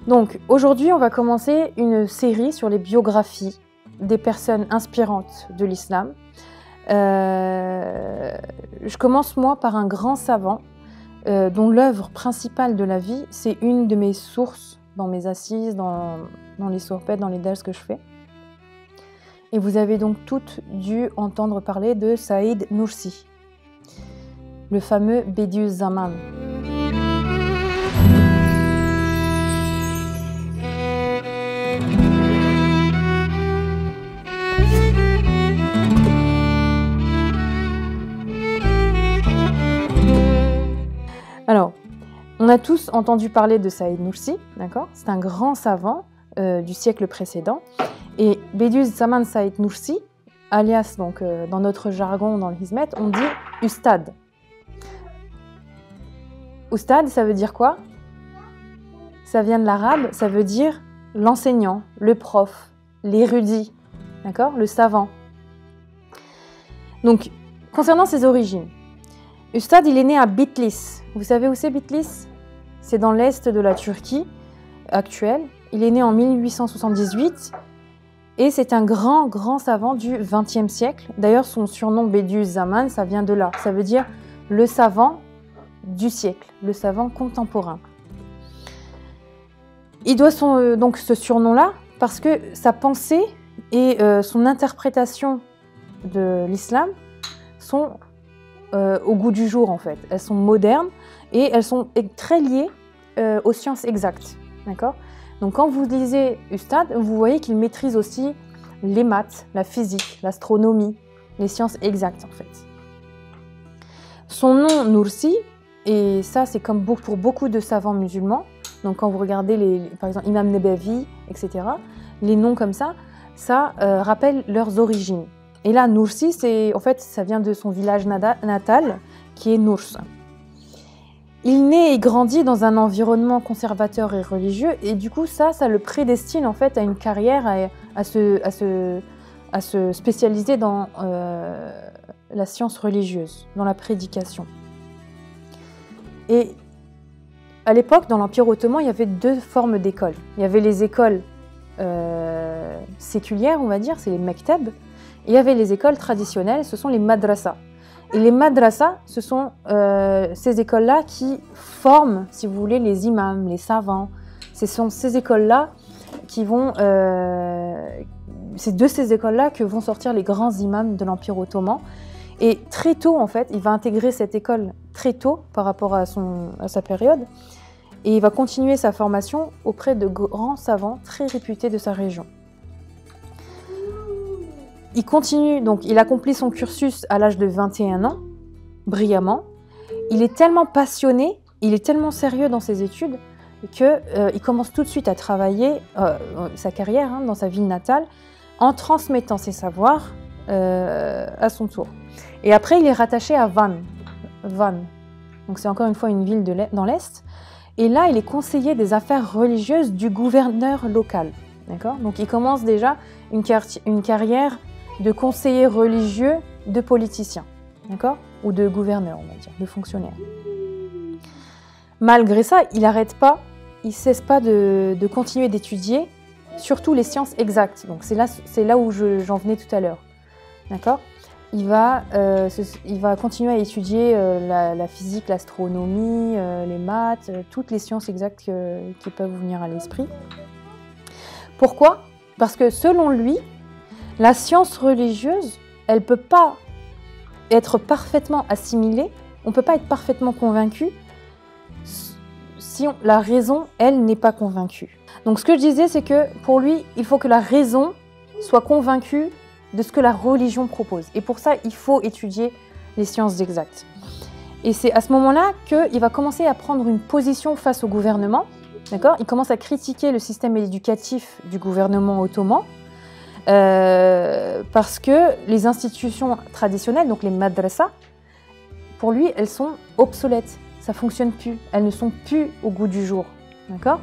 Donc aujourd'hui, on va commencer une série sur les biographies des personnes inspirantes de l'islam. Je commence moi par un grand savant dont l'œuvre principale de la vie, c'est une de mes sources dans mes assises, dans les sourbettes, dans les dals que je fais. Et vous avez donc toutes dû entendre parler de Saïd Nursi, le fameux Bediüzzaman. Alors, on a tous entendu parler de Saïd Nursi, d'accord? C'est un grand savant du siècle précédent. Et Bediüzzaman Saïd Nursi, alias donc dans notre jargon, dans le Hizmet, on dit Ustad. Ustad, ça veut dire quoi? Ça vient de l'arabe, ça veut dire l'enseignant, le prof, l'érudit, d'accord? Le savant. Donc, concernant ses origines, Ustad, il est né à Bitlis. Vous savez où c'est Bitlis? C'est dans l'est de la Turquie actuelle. Il est né en 1878 et c'est un grand savant du XXe siècle. D'ailleurs, son surnom Bediüzzaman, ça vient de là. Ça veut dire le savant du siècle, le savant contemporain. Il doit donc ce surnom-là parce que sa pensée et son interprétation de l'islam sont au goût du jour en fait. Elles sont modernes et elles sont très liées aux sciences exactes. D'accord ? Donc quand vous lisez Ustad, vous voyez qu'il maîtrise aussi les maths, la physique, l'astronomie, les sciences exactes en fait. Son nom Nursi, et ça c'est comme pour beaucoup de savants musulmans, donc quand vous regardez par exemple Imam Nebavi, etc., les noms comme ça rappelle leurs origines. Et là, Nursi, en fait, ça vient de son village natal, qui est Nurs. Il naît et grandit dans un environnement conservateur et religieux, et du coup, ça le prédestine en fait à une carrière, à se spécialiser dans la science religieuse, dans la prédication. Et à l'époque, dans l'Empire ottoman, il y avait deux formes d'écoles. Il y avait les écoles séculières, on va dire, c'est les mekteb, et il y avait les écoles traditionnelles, ce sont les madrasas. Et les madrasas, ce sont ces écoles-là qui forment, si vous voulez, les imams, les savants. Ce sont ces écoles-là qui vont... c'est de ces écoles-là que vont sortir les grands imams de l'Empire ottoman. Et très tôt, en fait, il va intégrer cette école très tôt par rapport à sa période. Et il va continuer sa formation auprès de grands savants très réputés de sa région. Il continue, donc il accomplit son cursus à l'âge de 21 ans, brillamment. Il est tellement passionné, il est tellement sérieux dans ses études qu'il commence tout de suite à travailler sa carrière dans sa ville natale en transmettant ses savoirs à son tour. Et après, il est rattaché à Van. Donc c'est encore une fois une ville dans l'Est. Et là, il est conseiller des affaires religieuses du gouverneur local. D'accord ? Donc il commence déjà une carrière de conseiller religieux, de politicien, d'accord ? Ou de gouverneur, on va dire, de fonctionnaire. Malgré ça, il n'arrête pas, il ne cesse pas de continuer d'étudier, surtout les sciences exactes. Donc c'est là où j'en venais tout à l'heure, d'accord ? Il va continuer à étudier la physique, l'astronomie, les maths, toutes les sciences exactes qui peuvent vous venir à l'esprit. Pourquoi ? Parce que selon lui, la science religieuse, elle ne peut pas être parfaitement assimilée, on ne peut pas être parfaitement convaincu si la raison, elle, n'est pas convaincue. Donc ce que je disais, c'est que pour lui, il faut que la raison soit convaincue de ce que la religion propose. Et pour ça, il faut étudier les sciences exactes. Et c'est à ce moment-là qu'il va commencer à prendre une position face au gouvernement. D'accord ? Il commence à critiquer le système éducatif du gouvernement ottoman, parce que les institutions traditionnelles, donc les madrasas, pour lui, elles sont obsolètes. Ça ne fonctionne plus. Elles ne sont plus au goût du jour. D'accord ?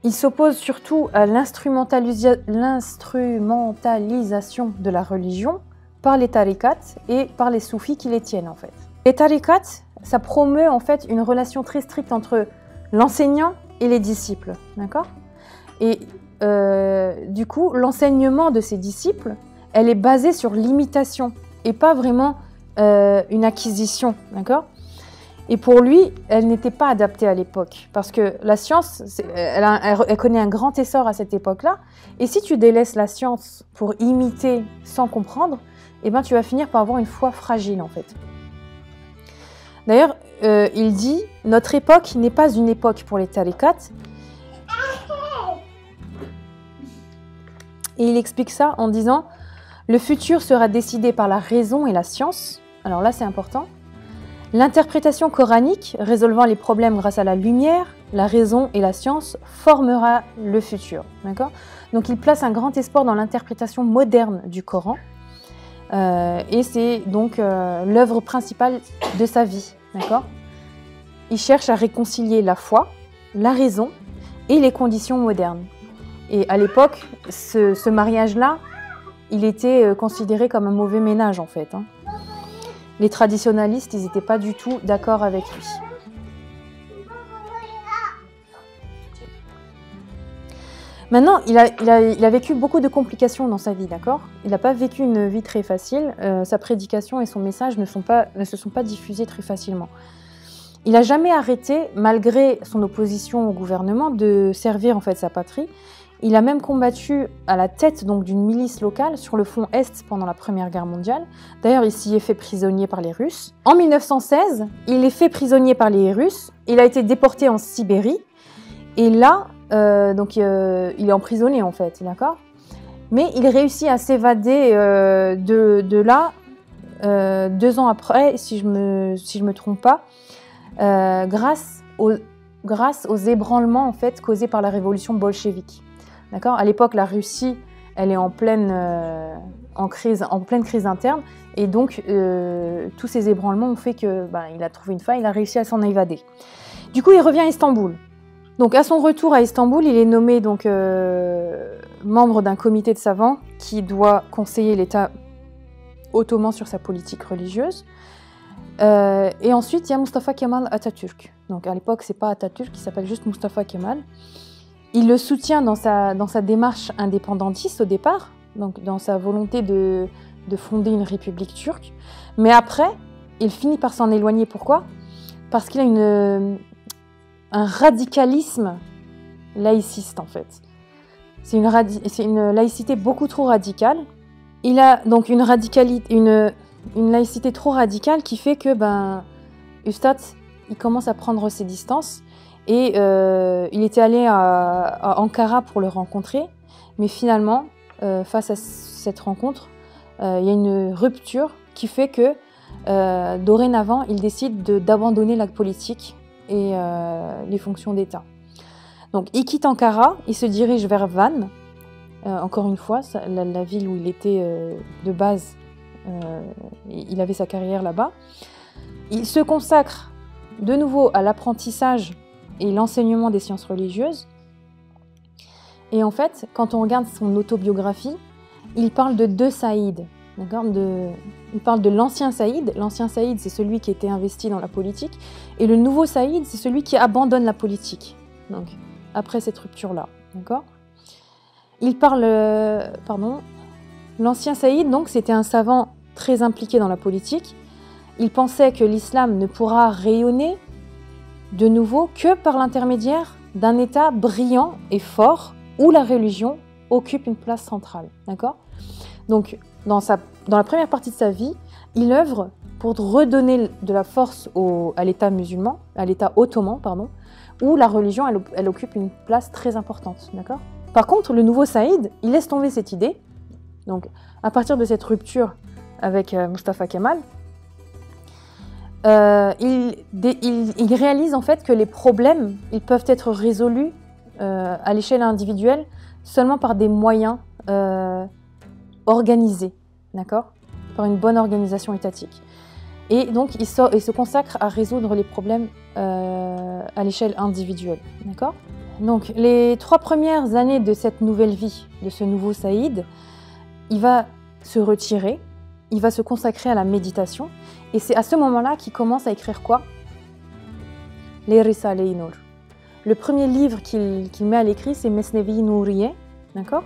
Il s'oppose surtout à l'instrumentalisation de la religion par les tariqats et par les soufis qui les tiennent en fait. Les tariqats, ça promeut en fait une relation très stricte entre l'enseignant et les disciples, d'accord? Et du coup, l'enseignement de ses disciples, elle est basée sur l'imitation et pas vraiment une acquisition, d'accord? Et pour lui, elle n'était pas adaptée à l'époque, parce que la science, elle connaît un grand essor à cette époque-là, et si tu délaisses la science pour imiter sans comprendre, eh ben, tu vas finir par avoir une foi fragile, en fait. D'ailleurs, il dit « Notre époque n'est pas une époque pour les tariqats ». Et il explique ça en disant « Le futur sera décidé par la raison et la science ». Alors là, c'est important. L'interprétation coranique, résolvant les problèmes grâce à la lumière, la raison et la science, formera le futur. D'accord ? Donc il place un grand espoir dans l'interprétation moderne du Coran. Et c'est donc l'œuvre principale de sa vie. D'accord ? Il cherche à réconcilier la foi, la raison et les conditions modernes. Et à l'époque, ce mariage-là, il était considéré comme un mauvais ménage en fait. Les traditionalistes, ils n'étaient pas du tout d'accord avec lui. Maintenant, il a vécu beaucoup de complications dans sa vie, d'accord? Il n'a pas vécu une vie très facile. Sa prédication et son message ne se sont pas diffusés très facilement. Il n'a jamais arrêté, malgré son opposition au gouvernement, de servir en fait sa patrie. Il a même combattu à la tête donc d'une milice locale sur le front Est pendant la Première Guerre mondiale. D'ailleurs, il s'y est fait prisonnier par les Russes. En 1916, il est fait prisonnier par les Russes. Il a été déporté en Sibérie. Et là, il est emprisonné en fait, d'accord? Mais il réussit à s'évader de là 2 ans après, si je me trompe pas, grâce aux ébranlements en fait causés par la révolution bolchevique. D'accord ? À l'époque, la Russie, elle est en pleine crise interne, et donc tous ces ébranlements ont fait que il a trouvé une faille, il a réussi à s'en évader. Du coup, il revient à Istanbul. Donc, à son retour à Istanbul, il est nommé donc membre d'un comité de savants qui doit conseiller l'État ottoman sur sa politique religieuse. Et ensuite, il y a Mustafa Kemal Atatürk. Donc, à l'époque, c'est pas Atatürk, il s'appelle juste Mustafa Kemal. Il le soutient dans sa démarche indépendantiste au départ, donc dans sa volonté de fonder une république turque. Mais après, il finit par s'en éloigner. Pourquoi ? Parce qu'il a un radicalisme laïciste en fait. C'est une laïcité beaucoup trop radicale. Il a donc une laïcité trop radicale qui fait que Üstad, il commence à prendre ses distances. Et il était allé à Ankara pour le rencontrer, mais finalement, face à cette rencontre, il y a une rupture qui fait que dorénavant, il décide d'abandonner la politique et les fonctions d'État. Donc il quitte Ankara, il se dirige vers Van, encore une fois, la ville où il était de base, il avait sa carrière là-bas. Il se consacre de nouveau à l'apprentissage et l'enseignement des sciences religieuses. Et en fait, quand on regarde son autobiographie, il parle de 2 Saïd. D'accord ? Il parle de l'ancien Saïd. L'ancien Saïd, c'est celui qui était investi dans la politique. Et le nouveau Saïd, c'est celui qui abandonne la politique. Donc, après cette rupture-là. D'accord ? Il parle... L'ancien Saïd, donc, c'était un savant très impliqué dans la politique. Il pensait que l'islam ne pourra rayonner de nouveau que par l'intermédiaire d'un État brillant et fort où la religion occupe une place centrale. D'accord ? Donc, dans la première partie de sa vie, il œuvre pour redonner de la force à l'État musulman, à l'État ottoman, pardon, où la religion, elle occupe une place très importante. D'accord ? Par contre, le nouveau Saïd, il laisse tomber cette idée. Donc, à partir de cette rupture avec Mustafa Kemal, il réalise en fait que les problèmes, ils peuvent être résolus à l'échelle individuelle seulement par des moyens organisés, d'accord ? Par une bonne organisation étatique. Et donc, il se consacre à résoudre les problèmes à l'échelle individuelle, d'accord ? Donc, les 3 premières années de cette nouvelle vie, de ce nouveau Saïd, il va se retirer, il va se consacrer à la méditation, et c'est à ce moment-là qu'il commence à écrire quoi ? Les Risale-i Nur. Le premier livre qu'il met à l'écrit, c'est Mesnevi Nouriye, d'accord?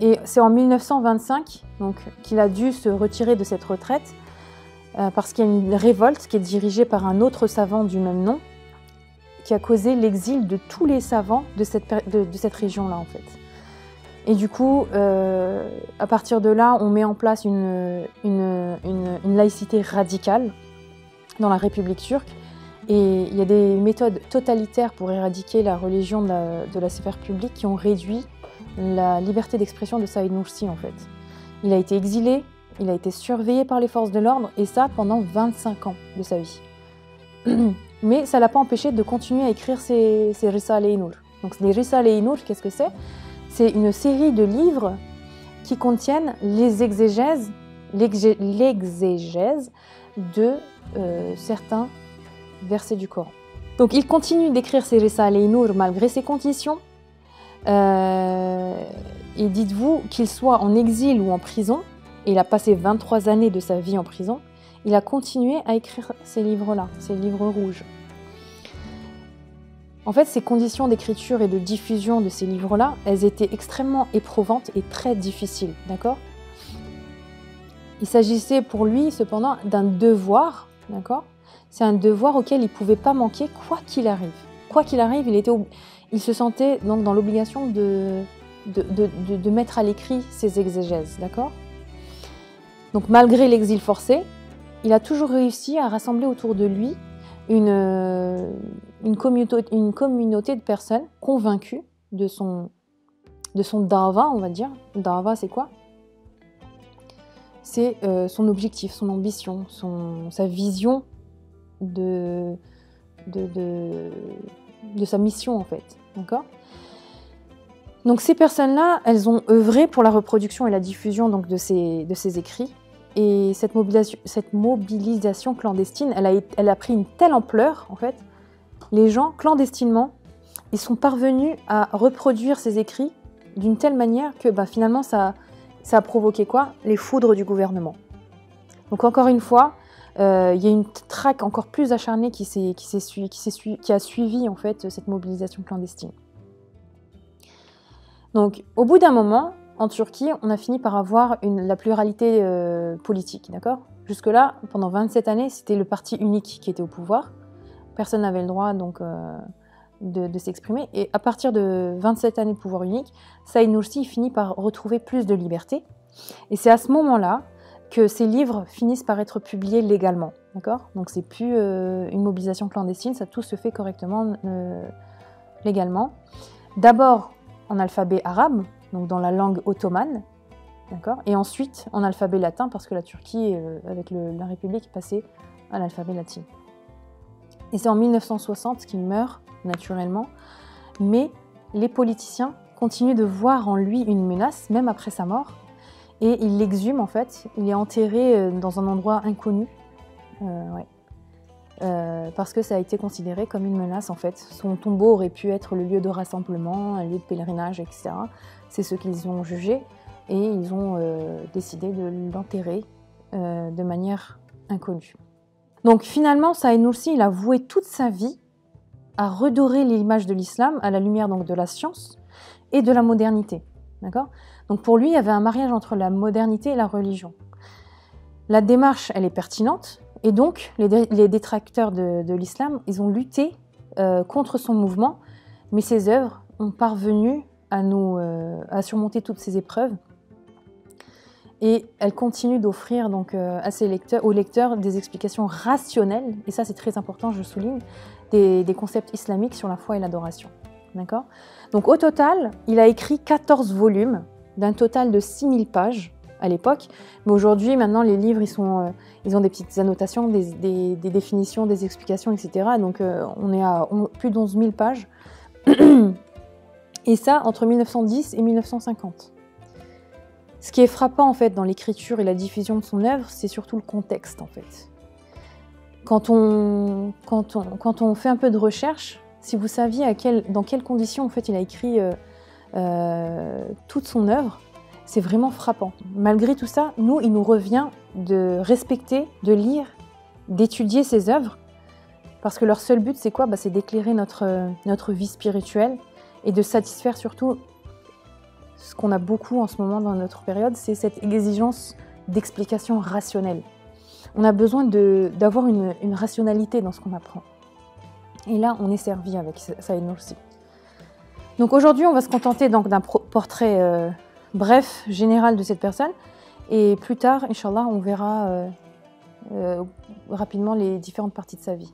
Et c'est en 1925 qu'il a dû se retirer de cette retraite parce qu'il y a une révolte qui est dirigée par un autre savant du même nom qui a causé l'exil de tous les savants de cette région-là, en fait. Et du coup, à partir de là, on met en place une laïcité radicale dans la République turque. Et il y a des méthodes totalitaires pour éradiquer la religion de la sphère publique qui ont réduit la liberté d'expression de Saïd Nursi, en fait. Il a été exilé, il a été surveillé par les forces de l'ordre, et ça pendant 25 ans de sa vie. Mais ça ne l'a pas empêché de continuer à écrire ses Risale-i Nur. Donc les Risale-i Nur, qu'est-ce que c'est? C'est une série de livres qui contiennent l'exégèse de certains versets du Coran. Donc il continue d'écrire ses Risale-i Nur malgré ces conditions. Et dites-vous qu'il soit en exil ou en prison, et il a passé 23 années de sa vie en prison, il a continué à écrire ces livres-là, ces livres rouges. En fait, ces conditions d'écriture et de diffusion de ces livres-là, elles étaient extrêmement éprouvantes et très difficiles, d'accord? Il s'agissait pour lui, cependant, d'un devoir, d'accord? C'est un devoir auquel il ne pouvait pas manquer, quoi qu'il arrive. Quoi qu'il arrive, il se sentait donc dans l'obligation de mettre à l'écrit ses exégèses, d'accord? Donc malgré l'exil forcé, il a toujours réussi à rassembler autour de lui une communauté de personnes convaincues de son da'wa, on va dire. Da'wa, c'est quoi? C'est son objectif, son ambition, sa vision de sa mission, en fait. D'accord? Donc ces personnes-là, elles ont œuvré pour la reproduction et la diffusion donc, de ces écrits. Et cette mobilisation clandestine, elle a pris une telle ampleur, en fait. Les gens, clandestinement, ils sont parvenus à reproduire ces écrits d'une telle manière que finalement, ça a provoqué quoi? Les foudres du gouvernement. Donc encore une fois, il y a une traque encore plus acharnée qui a suivi en fait, cette mobilisation clandestine. Donc au bout d'un moment, en Turquie, on a fini par avoir la pluralité politique, d'accord? Jusque-là, pendant 27 années, c'était le parti unique qui était au pouvoir. Personne n'avait le droit donc, de s'exprimer. Et à partir de 27 années de pouvoir unique, Saïd Nursi finit par retrouver plus de liberté. Et c'est à ce moment-là que ces livres finissent par être publiés légalement, d'accord? Donc c'est plus une mobilisation clandestine, ça tout se fait correctement légalement. D'abord en alphabet arabe, donc dans la langue ottomane, d'accord, et ensuite en alphabet latin, parce que la Turquie, avec la République, est passée à l'alphabet latin. Et c'est en 1960 qu'il meurt, naturellement, mais les politiciens continuent de voir en lui une menace, même après sa mort, et ils l'exhument, en fait. Il est enterré dans un endroit inconnu, parce que ça a été considéré comme une menace, en fait. Son tombeau aurait pu être le lieu de rassemblement, un lieu de pèlerinage, etc. C'est ce qu'ils ont jugé, et ils ont décidé de l'enterrer de manière inconnue. Donc finalement, Saïd Nursi, il a voué toute sa vie à redorer l'image de l'islam à la lumière donc, de la science et de la modernité. D'accord ? Donc pour lui, il y avait un mariage entre la modernité et la religion. La démarche, elle est pertinente, et donc les détracteurs de l'islam, ils ont lutté contre son mouvement, mais ses œuvres ont parvenu à surmonter toutes ces épreuves. Et elle continue d'offrir donc aux lecteurs des explications rationnelles, et ça c'est très important, je souligne, des concepts islamiques sur la foi et l'adoration. D'accord ? Donc au total, il a écrit 14 volumes, d'un total de 6000 pages à l'époque, mais aujourd'hui, maintenant, les livres, ils ont des petites annotations, des définitions, des explications, etc. Donc on est à plus de 11 000 pages, et ça entre 1910 et 1950. Ce qui est frappant en fait dans l'écriture et la diffusion de son œuvre, c'est surtout le contexte en fait. Quand on fait un peu de recherche, si vous saviez dans quelles conditions en fait il a écrit toute son œuvre, c'est vraiment frappant. Malgré tout ça, il nous revient de respecter, de lire, d'étudier ses œuvres, Parce que leur seul but, c'est quoi? C'est d'éclairer notre vie spirituelle et de satisfaire surtout ce qu'on a beaucoup en ce moment dans notre période, c'est cette exigence d'explication rationnelle. On a besoin d'avoir une rationalité dans ce qu'on apprend. Et là, on est servi avec Saïd Nursi. Donc aujourd'hui, on va se contenter d'un portrait bref, général de cette personne. Et plus tard, Inch'Allah, on verra rapidement les différentes parties de sa vie.